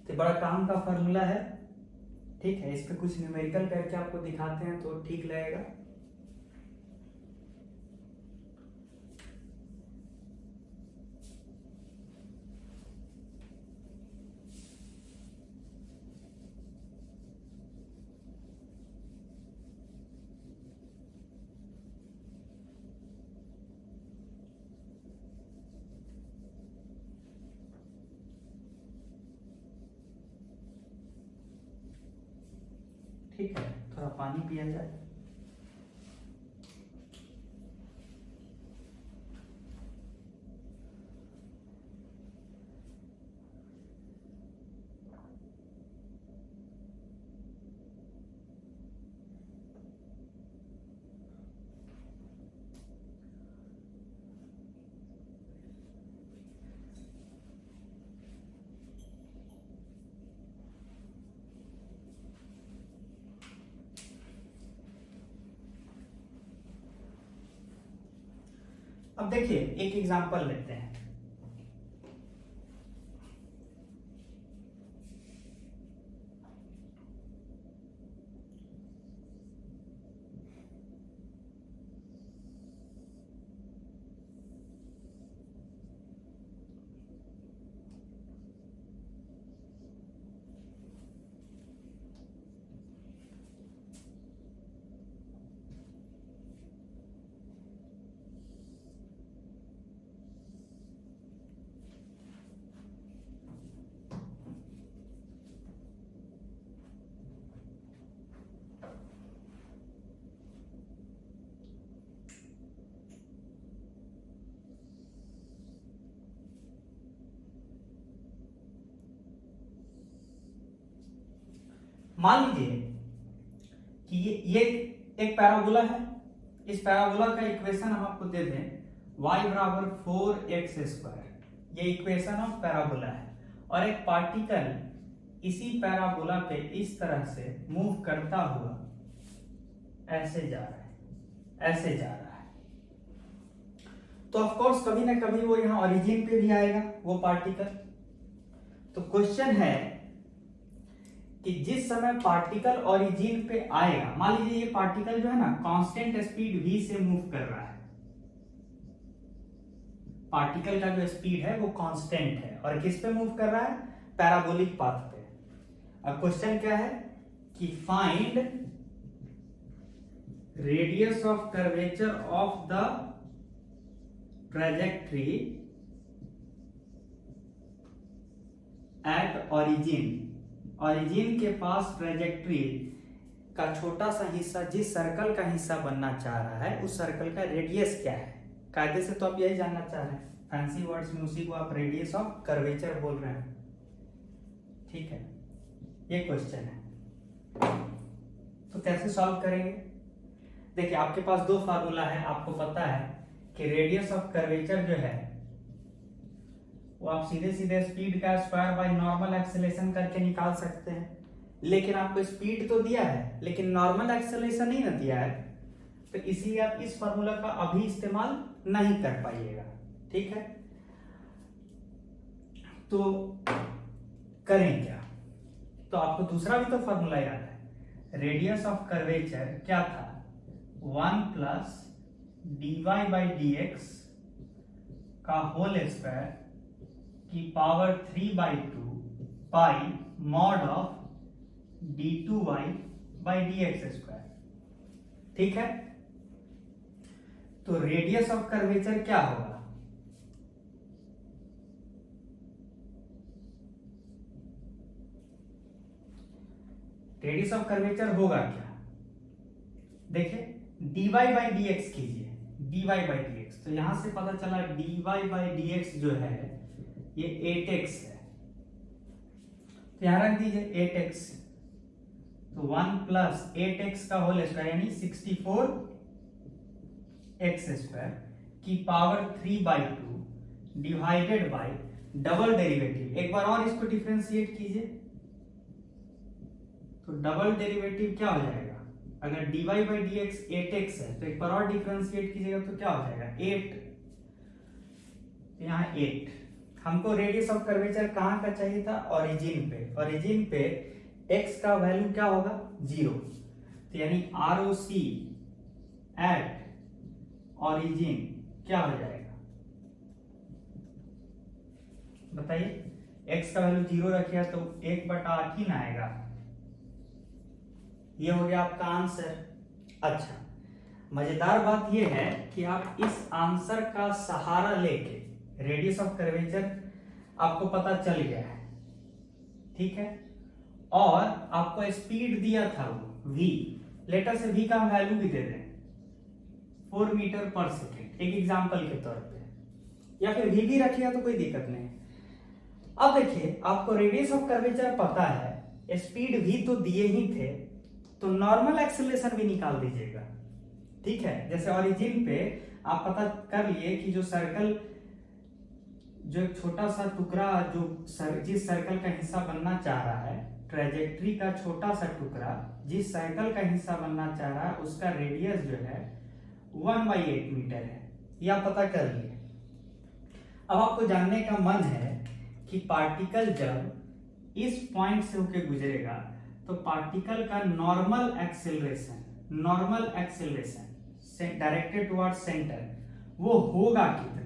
तो बड़ा काम का फॉर्मूला है। ठीक है, इस पे कुछ न्यूमेरिकल करके आपको दिखाते हैं तो ठीक लगेगा। ठीक है, थोड़ा पानी पिया जाए। अब देखिए एक एग्जांपल लेते हैं। मान लीजिए कि ये एक पैराबोला है, इस पैराबोला का इक्वेशन हम आपको दे दें y बराबर 4x², ये इक्वेशन ऑफ पैराबोला है, और एक पार्टिकल इसी पैराबोला पे इस तरह से मूव करता हुआ ऐसे जा रहा है, ऐसे जा रहा है, तो ऑफ कोर्स कभी ना कभी वो यहाँ ओरिजिन पे भी आएगा वो पार्टिकल। तो क्वेश्चन है कि जिस समय पार्टिकल ओरिजिन पे आएगा, मान लीजिए ये पार्टिकल जो है ना कांस्टेंट स्पीड v से मूव कर रहा है, पार्टिकल का जो स्पीड है वो कांस्टेंट है और किस पे मूव कर रहा है, पैराबोलिक पाथ पे। अब क्वेश्चन क्या है कि find radius of curvature of the trajectory at origin, origin के पास ट्रैजेक्टरी का छोटा सा हिस्सा जिस सर्कल का हिस्सा बनना चाह रहा है उस सर्कल का रेडियस क्या है। कायदे से तो आप यही जानना चाह रहे हैं, फैंसी वर्ड्स में उसी को आप रेडियस ऑफ कर्वेचर बोल रहे हैं, ठीक है, ये क्वेश्चन है। तो कैसे सॉल्व करेंगे, देखिए आपके पास दो फार्मूला है, आपको पता है कि रेडियस ऑफ कर्वेचर जो है वो आप सीधे सीधे स्पीड का स्क्वायर बाय नॉर्मल एक्सेलरेशन करके निकाल सकते हैं, लेकिन आपको स्पीड तो दिया है लेकिन नॉर्मल एक्सेलरेशन नहीं ना दिया है, तो इसलिए आप इस फार्मूला का अभी इस्तेमाल नहीं कर पाइएगा, ठीक है। तो करें क्या, तो आपको दूसरा भी तो फार्मूला याद है, रेडियस ऑफ कर्वेचर क्या था, 1 प्लस dy/dx का होल स्क्वायर की power 3/2 pi mod of d2y/dx², ठीक है। तो रेडियस ऑफ कर्वेचर क्या होगा, रेडियस ऑफ कर्वेचर होगा क्या, देखिए dy/dx कीजिए, dy/dx, तो यहां से पता चला dy/dx जो है ये 8x है, तो यहां रख दीजिए 8x, तो 1 प्लस 8x का होल स्क्वायर यानी 64x² की power 3/2 divided bye double derivative, एक बार और इसको डिफरेंशिएट कीजिए, तो डबल डेरिवेटिव क्या हो जाएगा, अगर dy/dx 8x है तो एक बार और डिफरेंशिएट कीजिएगा तो क्या हो जाएगा 8, यहाँ 8। हमको रेडियस ऑफ कर्वेचर कहां का चाहिए था, ओरिजिन पे, ओरिजिन पे x का वैल्यू क्या होगा 0, तो यानी ROC एट ओरिजिन क्या हो जाएगा, बताइए, x का वैल्यू 0 रखिए तो 1/8 ही ना आएगा, ये हो गया आपका आंसर। अच्छा, मजेदार बात यह है कि आप इस आंसर का सहारा लेके रेडियस ऑफ कर्वेचर आपको पता चल गया है, ठीक है, और आपको स्पीड दिया था वो v, लेटर से v का हम वैल्यू भी दे दें 4 मीटर पर सेकेंड, एक एग्जांपल के तौर पे, या फिर v भी रखिएगा तो कोई दिक्कत नहीं। अब देखिए आपको रेडियस ऑफ कर्वेचर पता है, स्पीड v तो दिए ही थे, तो नॉर्मल एक्सेलरेशन भी निकाल दीजिएगा, ठीक है। जैसे ओरिजिन पे आप पता कर लिए कि जो सर्कल, जो एक छोटा सा टुकड़ा जो जिस सर्कल का हिस्सा बनना चाह रहा है, ट्रैजेक्टरी का छोटा सा टुकड़ा जिस सर्कल का हिस्सा बनना चाह रहा है उसका रेडियस जो है 1/8 मीटर है, यह पता कर लिए। अब आपको जानने का मन है कि पार्टिकल जब इस पॉइंट से होकर गुजरेगा तो पार्टिकल का normal acceleration directed towards centre वो होगा कितना,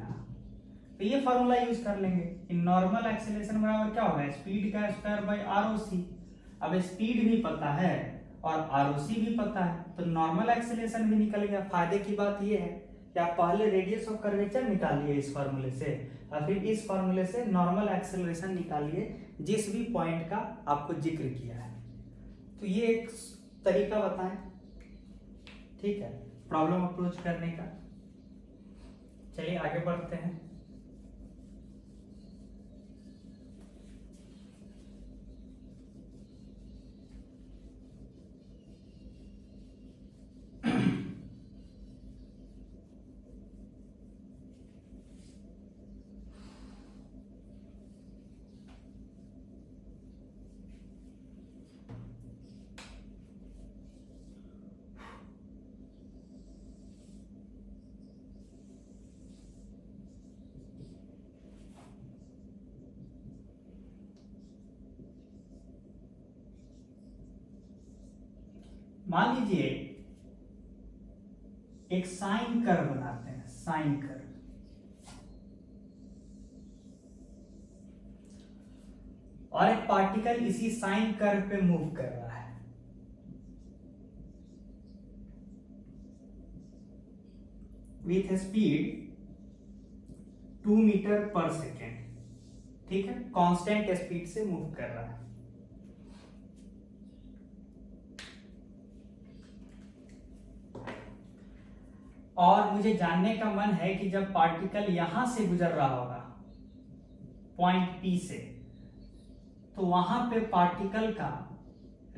तो ये फार्मूला यूज कर लेंगे, नॉर्मल एक्सेलरेशन बराबर क्या होगा, स्पीड का स्क्वायर बाय ROC। अब स्पीड भी पता है और ROC भी पता है, तो नॉर्मल एक्सेलरेशन भी निकल गया। फायदे की बात ये है कि आप पहले रेडियस ऑफ कर्वेचर निकालिए इस फार्मूले से, और फिर इस फार्मूले से नॉर्मल एक्सेलरेशन निकालिए जिस भी पॉइंट का आपको जिक्र किया है। तो ये एक तरीका बताएं, ठीक है, प्रॉब्लम अप्रोच करने का। चलिए आगे बढ़ते हैं। मान लीजिए एक साइन कर्व बनाते हैं, साइन कर्व, और एक पार्टिकल इसी साइन कर्व पे मूव कर रहा है। With speed 2 metre per second, ठीक है, कांस्टेंट स्पीड से मूव कर रहा है। और मुझे जानने का मन है कि जब पार्टिकल यहां से गुजर रहा होगा पॉइंट P से, तो वहां पे पार्टिकल का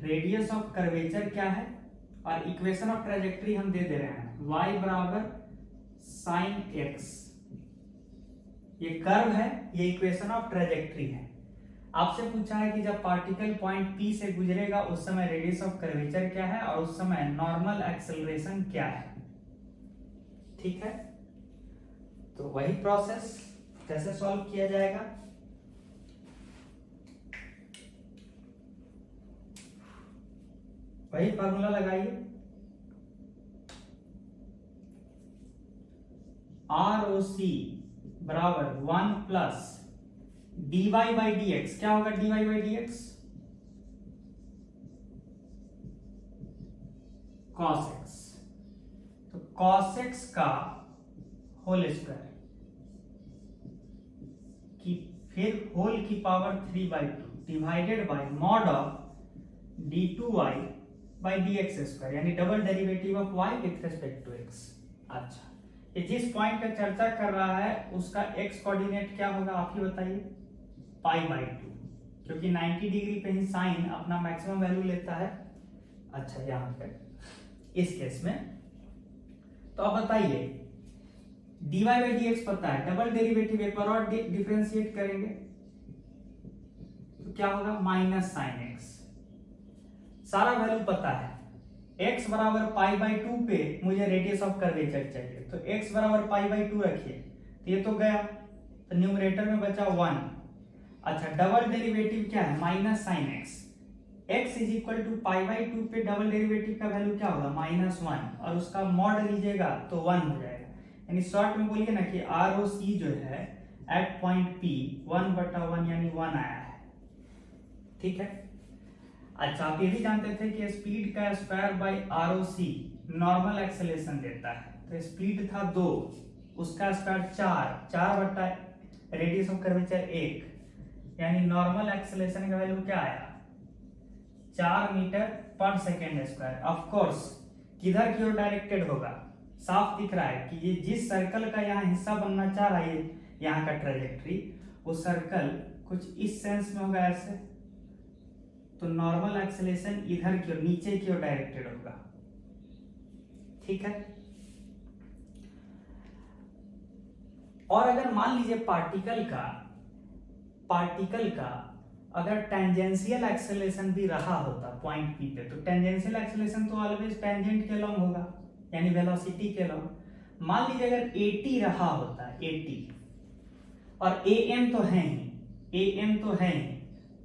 रेडियस ऑफ कर्वेचर क्या है, और इक्वेशन ऑफ ट्रेजेक्ट्री हम दे रहे हैं y बराबर साइन x। ये कर्व है, ये इक्वेशन ऑफ ट्रेजेक्ट्री है। आपसे पूछा है कि जब पार्टिकल पॉइंट P से गुजरेगा उस समय रेडियस ऑफ कर्वेचर क्या है और उस समय नॉर्मल एक्सेलरेशन क्या है, ठीक है। तो वही प्रोसेस कैसे सॉल्व किया जाएगा, वही फार्मूला लगाइए, ROC बराबर 1 plus dy by D x. क्या होगा dy by D x, cos x। तो cos x का होल स्क्वायर की फिर होल की power 3/2 divided by mod of d2y by D x square, यानी double derivative of y with respect to x। अच्छा, ये जिस पॉइंट का चर्चा कर रहा है उसका x कोऑर्डिनेट क्या होगा आप ही बताइए, π/2, क्योंकि 90 डिग्री पे ही साइन अपना मैक्सिमम वैल्यू लेता है। अच्छा, यहां पे इस केस में तो अब बताइए dy बाई डी एक्स पता है, डबल डेरिवेटिव एक बार और डिफरेंशिएट करेंगे तो क्या होगा, माइनस साइन एक्स। सारा वैल्यू पता है, x बराबर π/2 पे मुझे रेडियस ऑफ कर्वेचर चाहिए, तो x बराबर π/2 रखिए, तो ये तो गया, तो न्यूमरेटर में बचा 1। अच्छा, डबल डेरिवेटिव क्या है, minus sine x, x is equal to π/2 पे डबल डेरिवेटिव का वैल्यू क्या होगा, -1, और उसका मॉड लीजिएगा तो 1 हो जाएगा। यानी शॉर्ट में बोलिए ना कि ROC जो है एट पॉइंट P 1/1 यानी 1 आया है, ठीक है। अच्छा, आप ये भी जानते थे कि स्पीड का square by ROC normal acceleration देता है, तो स्पीड था 2, उसका स्क्वायर 4 बटा रेडियस ऑफ कर्वेचर 1, यानी नॉर्मल एक्सेलरेशन का वैल्यू क्या आया, 4 metre per second square. Of course किधर की ओर डायरेक्टेड होगा, साफ दिख रहा है कि ये जिस सर्कल का यहाँ हिस्सा बनना चाह रहा है यहाँ का ट्रेजेक्ट्री, वो सर्कल कुछ इस सेंस में होगा ऐसे, तो नॉर्मल एक्सेलरेशन इधर की ओर, नीचे की ओर डायरेक्टेड होगा, ठीक है। और अगर मान लीजिए पार्टिकल का अगर टेंजेंशियल एक्सेलरेशन भी रहा होता पॉइंट P पे, तो टेंजेंशियल एक्सेलरेशन तो ऑलवेज टेंजेंट के लॉन्ग होगा, यानी वेलोसिटी के लॉन्ग। मान लीजिए अगर 80 रहा होता, 80, और am तो है ही,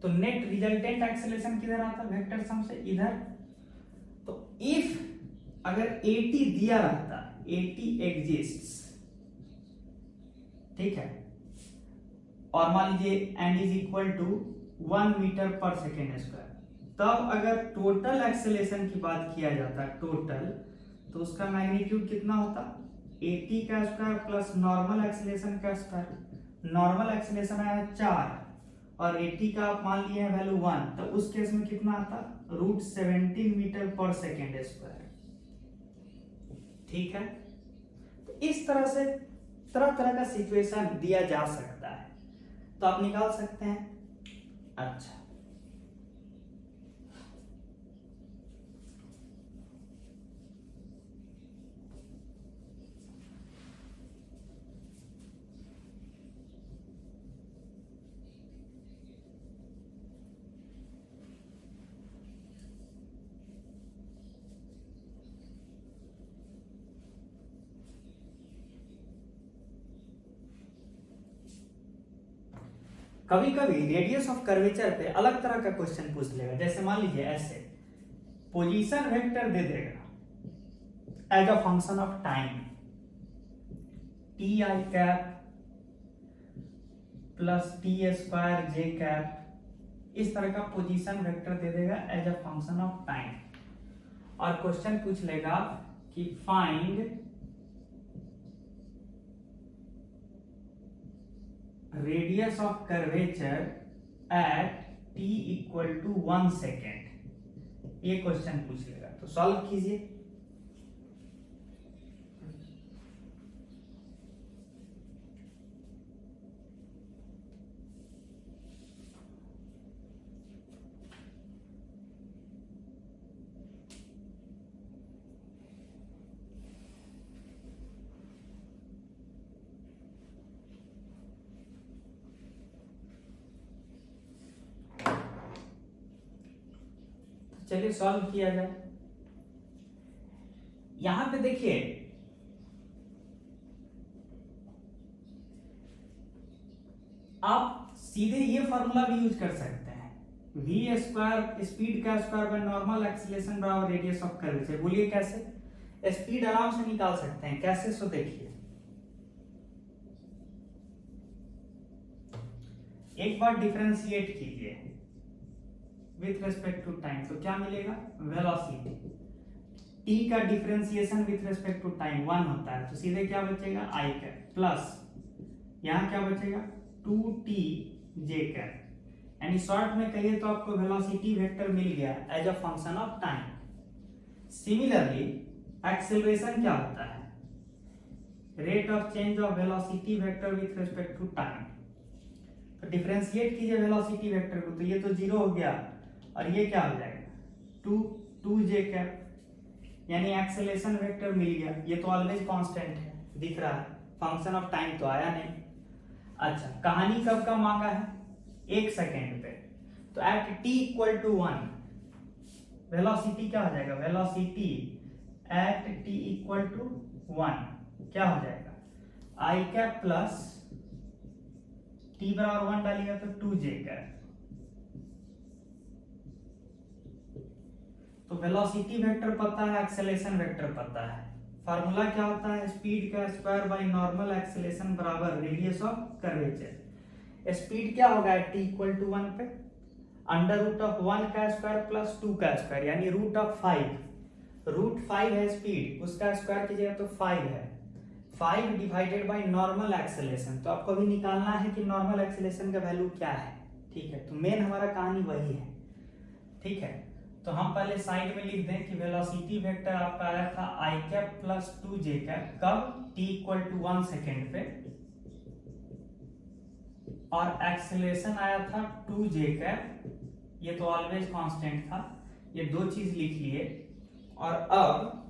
तो नेट रिजल्टेंट एक्सेलरेशन किधर आता, वेक्टर सम से इधर। तो इफ अगर 80 दिया रहता, 80 एग्जिस्ट्स, ठीक है, और मान लीजिए and is equal to 1 metre per second square, तब अगर टोटल एक्सेलरेशन की बात किया जाता टोटल, तो उसका मैग्नीट्यूड कितना होता, 80 का स्क्वायर प्लस नॉर्मल एक्सेलरेशन का स्क्वायर। नॉर्मल एक्सेलरेशन आया 4 और 80 का आप मान लिए वैल्यू 1, तो उस केस में कितना आता, √17 मीटर पर सेकेंड स्क्वायर, ठीक है। तो इस तरह से तरह तरह का सिचुएशन दिया जा सकता है, तो आप निकाल सकते हैं। अच्छा, कभी कभी रेडियस ऑफ कर्वेचर पे अलग तरह का क्वेश्चन पूछ लेगा, जैसे मान लीजिए ऐसे पोजीशन वेक्टर दे देगा as a function of time, T I cap plus T square J cap, इस तरह का पोजीशन वेक्टर दे देगा as a function of time. और क्वेश्चन पूछ लेगा कि find radius of curvature at t equal to 1 second, ये क्वेश्चन पूछ लेगा। तो सॉल्व कीजिए। चलिए सॉल्व किया जाए। यहां पे देखिए आप सीधे ये फॉर्मूला भी यूज कर सकते हैं, v स्क्वायर स्पीड का स्क्वायर बाय नॉर्मल एक्सीलरेशन बराबर रेडियस ऑफ कर्वेचर। बोलिए कैसे? स्पीड आराम से निकाल सकते हैं, कैसे? सो देखिए एक बार डिफरेंशिएट कीजिए विथ रिस्पेक्ट टू टाइम, तो क्या मिलेगा? वेलोसिटी। t का differentiation with respect to time 1 होता है, तो सीधे क्या बचेगा? i कैप प्लस यहां क्या बचेगा? 2t j cap. यानी शॉर्ट में कहिए तो आपको वेलोसिटी वेक्टर मिल गया as a function of time. Similarly acceleration क्या होता है? Rate of change of velocity vector with respect to time. तो डिफरेंशिएट कीजिए वेलोसिटी वेक्टर को, तो ये तो 0 हो गया और ये क्या हो जाएगा? 2 j कैप, यानी एक्सेलरेशन वेक्टर मिल गया। ये तो ऑलवेज कांस्टेंट है, दिख रहा है, फंक्शन ऑफ टाइम तो आया नहीं। अच्छा, कहानी कब का मांगा है? 1 सेकेंड पे। तो at t equal to 1 velocity क्या हो जाएगा? Velocity at t equal to 1 क्या हो जाएगा? i कैप प्लस t बराबर 1 डालिएगा तो 2 j कैप। तो वेलोसिटी वेक्टर पता है, एक्सेलरेशन वेक्टर पता है। फार्मूला क्या होता है? स्पीड का स्क्वायर बाय नॉर्मल एक्सेलरेशन बराबर रेडियस ऑफ कर्वेचर। स्पीड क्या होगा t इक्वल टू 1 पे? अंडर रूट ऑफ 1 का स्क्वायर प्लस 2 का स्क्वायर, यानी रूट ऑफ 5। रूट 5 है स्पीड, उसका स्क्वायर कीजिएगा तो 5 है। 5 डिवाइडेड बाय नॉर्मल एक्सेलरेशन, तो आपको भी निकालना है कि नॉर्मल एक्सेलरेशन का वैल्यू क्या है। ठीक है, तो मेन हमारा कहानी वही है। ठीक है, तो हम पहले साइड में लिख दें कि वेलोसिटी वेक्टर आपका आया था i cap plus 2 j cap, कब? t इक्वल टू 1 सेकेंड पे, और एक्सेलरेशन आया था 2 j कैप, ये तो ऑलवेज कांस्टेंट था। ये दो चीज लिख लिए। और अब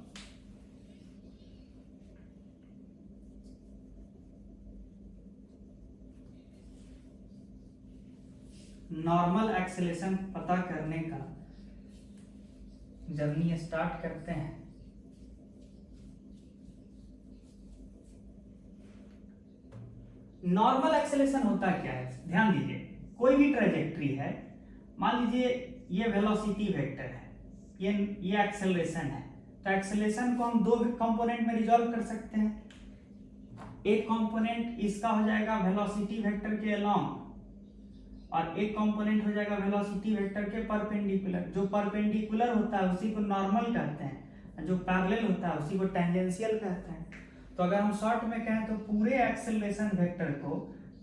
नॉर्मल एक्सेलरेशन पता करने का जर्नी स्टार्ट करते हैं। नॉर्मल एक्सेलरेशन होता क्या है? ध्यान दीजिए, कोई भी ट्रेजेक्ट्री है, मान लीजिए ये वेलोसिटी वेक्टर है, ये एक्सेलरेशन है, तो एक्सेलरेशन को हम दो कंपोनेंट में रिजॉल्व कर सकते हैं। एक कंपोनेंट इसका हो जाएगा वेलोसिटी वेक्टर के अलोंग, और एक कंपोनेंट हो जाएगा वेलोसिटी वेक्टर के परपेंडिकुलर। जो परपेंडिकुलर होता है उसी को नॉर्मल कहते हैं, जो पैरेलल होता है उसी को टेंजेंशियल कहते हैं। तो अगर हम शॉर्ट में कहें तो पूरे एक्सेलरेशन वेक्टर को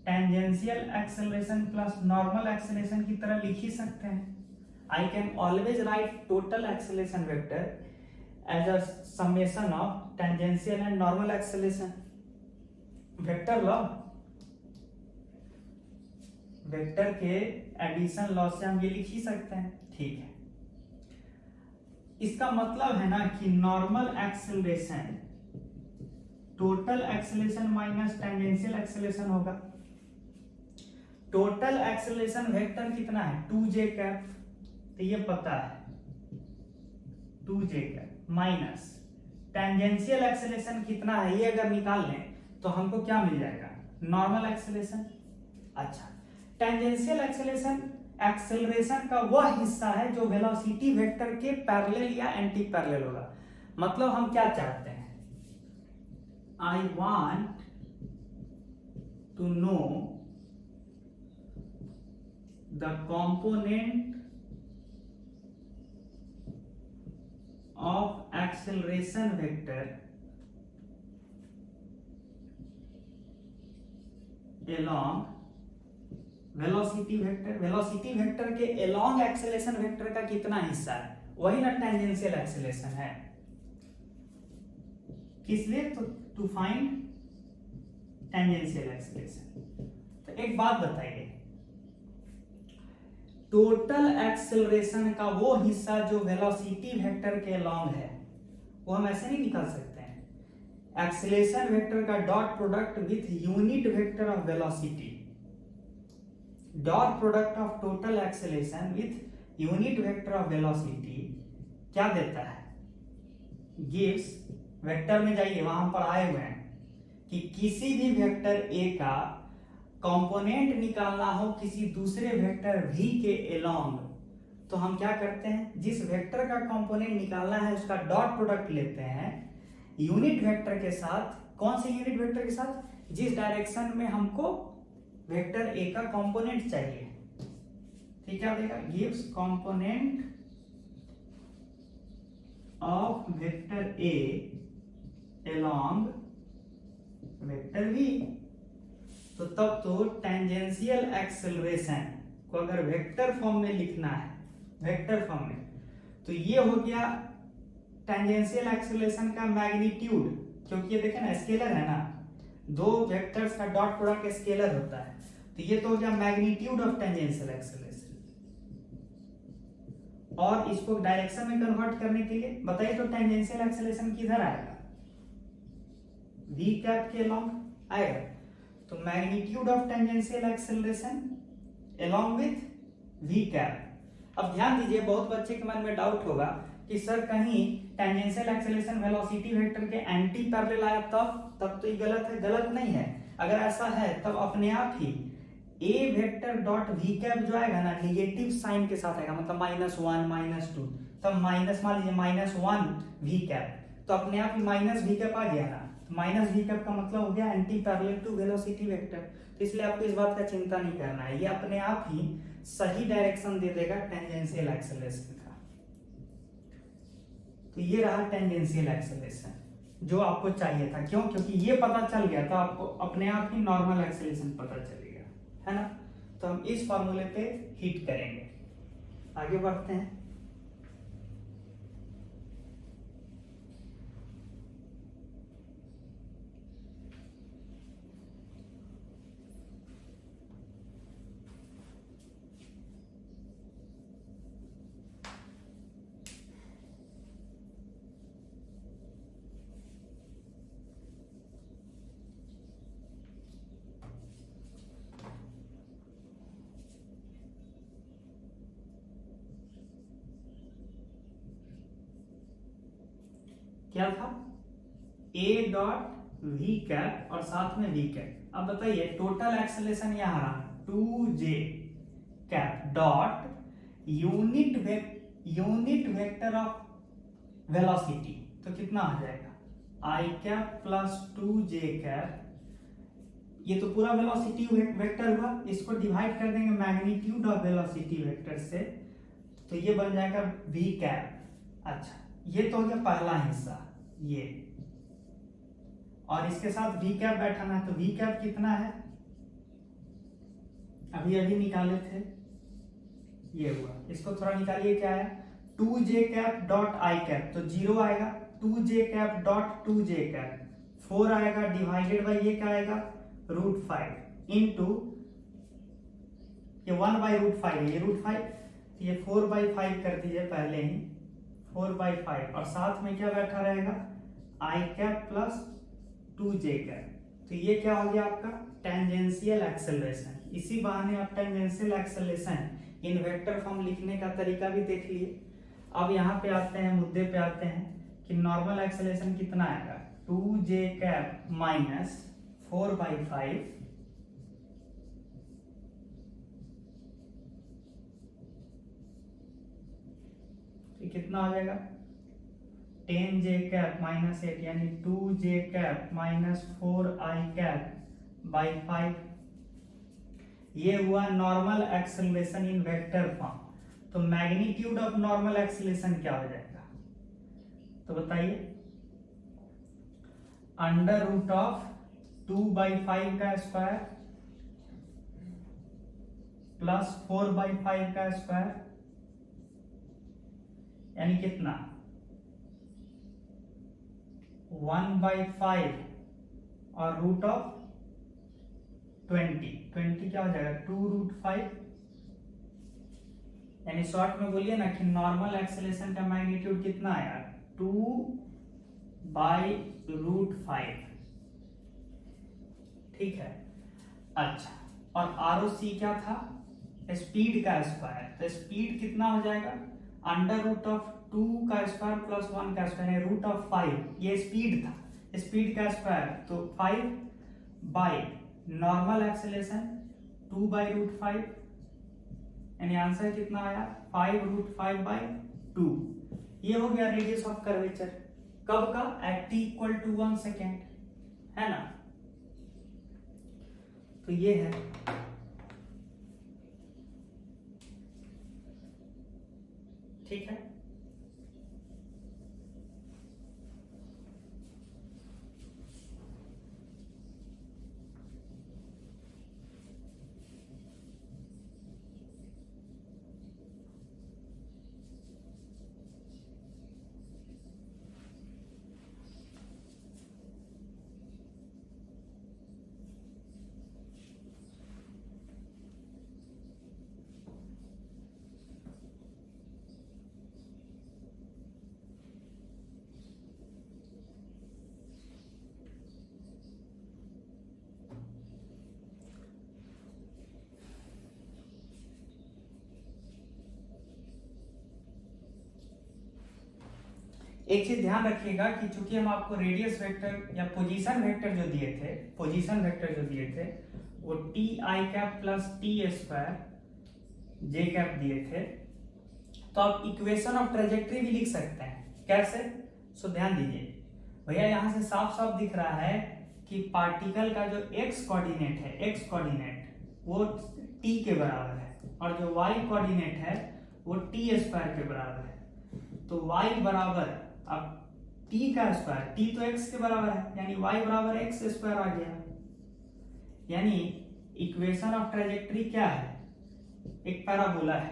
tangential acceleration plus normal acceleration की तरह लिख ही सकते हैं। I can always write total acceleration vector as a summation of tangential and normal acceleration. Vector law, vector के एडिशन लॉ से हम ये लिख ही सकते हैं। ठीक है, इसका मतलब है ना कि normal acceleration total acceleration minus tangential acceleration होगा। टोटल एक्सेलरेशन वेक्टर कितना है? 2 j कैप, तो ये पता है 2 j cap minus tangential acceleration कितना है, ये अगर निकाल लें तो हमको क्या मिल जाएगा? Normal acceleration. अच्छा, टेंजेंशियल एक्सेलरेशन एक्सेलरेशन का वह हिस्सा है जो वेलोसिटी वेक्टर के पैरेलल या एंटी पैरेलल होगा। मतलब हम क्या चाहते हैं, I want to know the component of acceleration vector along velocity vector. Velocity vector के along एक्सेलरेशन वेक्टर का कितना हिस्सा है, वही ना टेंजेंशियल एक्सेलरेशन है। किस लिए, तो टू फाइंड टेंजेंशियल एक्सेलरेशन। तो एक बात बताइए, टोटल एक्सेलरेशन का वो हिस्सा जो वेलोसिटी वेक्टर के along है, वो हम ऐसे नहीं निकाल सकते हैं। एक्सेलरेशन वेक्टर का dot product with unit vector of velocity, dot product of total acceleration with unit vector of velocity क्या देता है, गिव्स, वेक्टर में जाइए, वहां पर आए हुए हैं कि किसी भी वेक्टर ए का कंपोनेंट निकालना हो किसी दूसरे वेक्टर v के along, तो हम क्या करते हैं, जिस वेक्टर का कंपोनेंट निकालना है उसका डॉट प्रोडक्ट लेते हैं यूनिट वेक्टर के साथ। कौन से यूनिट वेक्टर के साथ, जिस डायरेक्शन में हमको वेक्टर ए का कंपोनेंट चाहिए। ठीक है, क्या देगा, gives component of vector A along vector v। तो तब तो टेंजेंशियल एक्सेलरेशन को अगर वेक्टर फॉर्म में लिखना है, वेक्टर फॉर्म में, तो ये हो गया टेंजेंशियल एक्सेलरेशन का मैग्नीट्यूड, क्योंकि ये देखें ना स्केलर है ना, दो वेक्टर्स का डॉट प्रोडक्ट स्केलर होता है, तो ये तो हो गया मैग्नीट्यूड ऑफ टेंजेंशियल एक्सेलरेशन। और इसको डायरेक्शन में कन्वर्ट करने के लिए बताइए, तो टेंजेंशियल एक्सेलरेशन किधर आएगा, v कैप के along आएगा। तो magnitude of tangential acceleration along with v cap. अब ध्यान दीजिए, बहुत बच्चे के मन में डाउट होगा कि सर कहीं टेंजेंशियल एक्सेलरेशन वेलोसिटी वेक्टर के एंटी पैरेलल आया तब तो ये गलत है। गलत नहीं है, अगर ऐसा है तब अपने आप ही ए वेक्टर डॉट वी कैप जो आएगा ना निगेटिव साइन के साथ आएगा, मतलब -1 -2, तब माइनस, मान लीजिए -1 वी कैप, तो अपने आप ही माइनस वी कैप आ गया ना, माइनस वी कैप का मतलब हो गया anti parallel to velocity vector. तो इसलिए आपको इस बात का चिंता नहीं करना है, ये अपने आप ही सही डायरेक्शन दे देगा टेंजेंशियल एक्सेलरेशन का। तो ये रहा टेंजेंशियल एक्सेलरेशन जो आपको चाहिए था। क्यों, क्योंकि ये पता चल गया तो आपको अपने आप ही नॉर्मल एक्सेलरेशन पता चलेगा, है ना। तो हम इस फॉर्मूले पे हिट करेंगे, आगे बढ़ते हैं। क्या था, ए डॉट वी कैप और साथ में वी कैप। अब बताइए टोटल एक्सेलरेशन यहां रहा 2j cap dot unit vector of velocity, तो कितना आ जाएगा, आई कैप प्लस 2j कैप। ये तो पूरा वेलोसिटी वेक्टर हुआ, इसको डिवाइड कर देंगे मैग्नीट्यूड ऑफ वेलोसिटी वेक्टर से, तो ये बन जाएगा वी कैप। अच्छा, ये तो हो गया पहला हिस्सा ये, और इसके साथ वी कैप बैठाना है, तो वी कैप कितना है, अभी निकाले थे, ये हुआ। इसको थोड़ा निकालिए, क्या है, 2j cap dot I cap, तो 0 आएगा, 2j cap dot 2j cap 4 आएगा, डिवाइडेड बाई ये क्या आएगा, √5 इंटू ये 1/√5 है, ये √5, ये 4/5 कर दीजिए पहले ही, 4/5, और साथ में क्या बैठा रहेगा, आई कैप प्लस 2j कैप। तो ये क्या हो गया आपका टेंजेंशियल एक्सेलरेशन। इसी बहाने आप tangential acceleration in vector form लिखने का तरीका भी देख लिए। अब यहाँ पे आते हैं, मुद्दे पे आते हैं कि नॉर्मल एक्सेलरेशन कितना आएगा, 2j कैप माइनस 4/5 कितना हो जाएगा 10j कैप माइनस 8 यानी 2j cap minus 4i cap by 5। ये हुआ normal acceleration in vector form. तो मैग्नीट्यूड ऑफ नॉर्मल एक्सेलरेशन क्या हो जाएगा, तो बताइए अंडर रूट ऑफ 2/5 का स्क्वायर प्लस 4/5 का स्क्वायर यानी कितना 1/5 और रूट ऑफ 20 क्या हो जाएगा 2√5। यानी शॉर्ट में बोलिए ना कि नॉर्मल एक्सेलरेशन का मैग्नीट्यूड कितना आया 2/√5। ठीक है। अच्छा, और ROC क्या था स्पीड का स्क्वायर। तो स्पीड कितना हो जाएगा अंडर रूट ऑफ 2 का स्क्वायर प्लस 1 का स्क्वायर रूट ऑफ 5। ये स्पीड था, स्पीड का स्क्वायर तो 5 बाई नॉर्मल एक्सेलरेशन 2/√5 यानी आंसर कितना आया 5√5/2। ये हो गया रेडियस ऑफ कर्वेचर। कब का at t equal to 1 second, है ना। तो ये है ठीक है। एक चीज ध्यान रखिएगा कि चूंकि हम आपको रेडियस वेक्टर या पोजीशन वेक्टर जो दिए थे वो T I cap plus T square J cap दिए थे, तो आप इक्वेशन ऑफ ट्रेजेक्ट्री भी लिख सकते हैं। कैसे? सो ध्यान दीजिए भैया, यहां से साफ साफ दिख रहा है कि पार्टिकल का जो एक्स कोऑर्डिनेट वो टी के बराबर है और जो वाई कोऑर्डिनेट है वो टी स्क्वायर के बराबर है। तो y बराबर अब t का स्क्वायर, t तो x के बराबर है यानी y बराबर x स्क्वायर आ गया। यानी इक्वेशन ऑफ ट्रेजेक्ट्री क्या है, एक पैराबोला है।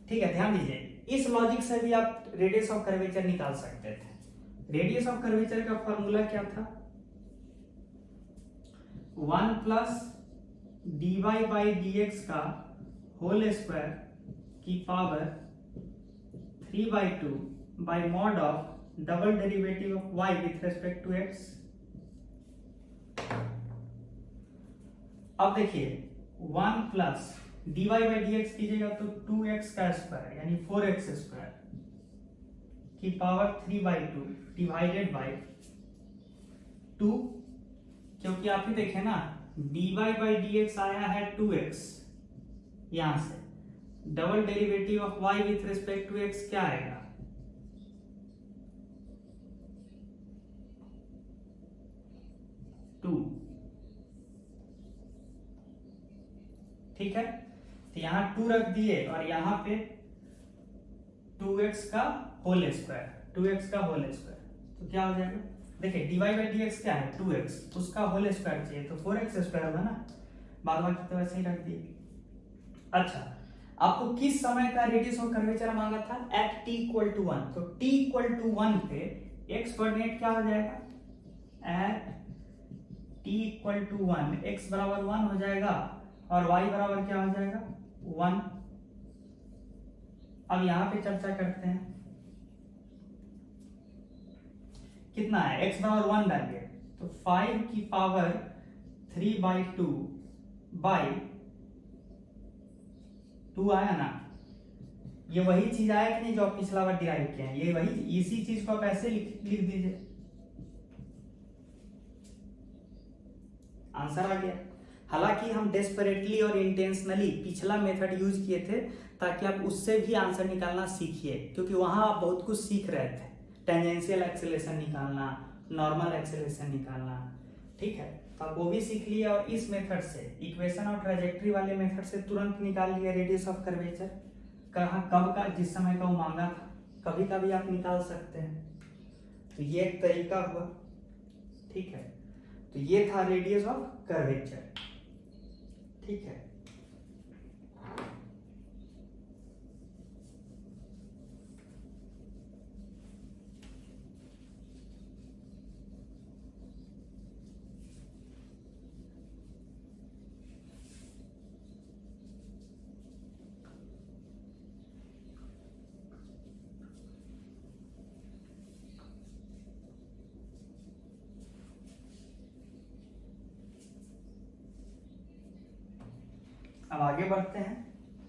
ठीक है, ध्यान दीजिए, इस लॉजिक से भी आप रेडियस ऑफ कर्वेचर निकाल सकते थे। रेडियस ऑफ कर्वेचर का फॉर्मूला क्या था 1 प्लस dy/dx का होल स्क्वायर की power 3/2 by mod of double derivative of y with respect to x। अब देखिए 1 प्लस dy/dx कीजिएगा तो 2x का स्क्वायर यानी 4x स्क्वायर की पावर 3/2 डिवाइडेड बाय 2, क्योंकि आप ही देखें ना dy/dx आया है 2x, यहां से double derivative of y with respect to x क्या आएगा 2। ठीक है, तो यहां 2 रख दिए और यहां पे 2x का होल स्क्वायर, तो क्या हो जाएगा देखिए dy/dx क्या है 2x, उसका होल स्क्वायर चाहिए तो 4x स्क्वायर होगा ना, बाद बाकी तो वैसे ही रख दिए। अच्छा, आपको किस समय का रेडियस ऑफ कर्वेचर मांगा था एट t इक्वल टू 1, तो t इक्वल टू 1 पे x कोऑर्डिनेट क्या हो जाएगा at t equal to 1 x बराबर 1 हो जाएगा और y बराबर क्या हो जाएगा 1। अब यहां पे चर्चा करते हैं कितना है x बराबर 1 डालिए तो 5 की पावर 3/2 बाई 2 आया ना। ये वही चीज आया कि नहीं जो आप पिछला बार डिराइव किए हैं, ये वही इसी चीज को आप ऐसे लिख दीजिए, आंसर आ गया। हालांकि हम डेस्परेटली और इंटेंशनली पिछला मेथड यूज किए थे ताकि आप उससे भी आंसर निकालना सीखिए, क्योंकि वहां आप बहुत कुछ सीख रहे थे, टेंजेंशियल एक्सेलरेशन निकालना, नॉर्मल एक्सेलरेशन निकालना, ठीक है। तो आप वो भी सीख लिए और इस मेथड से इक्वेशन और ट्राजेक्ट्री वाले मेथड से तुरंत निकाल लिए रेडियस ऑफ कर्वेचर, कहाँ कब का, जिस समय का वो मांगा था, कभी का भी आप निकाल सकते हैं। तो ये एक तरीका हुआ, ठीक है। तो ये था रेडियस ऑफ कर्वेचर, ठीक है। अब आगे बढ़ते हैं।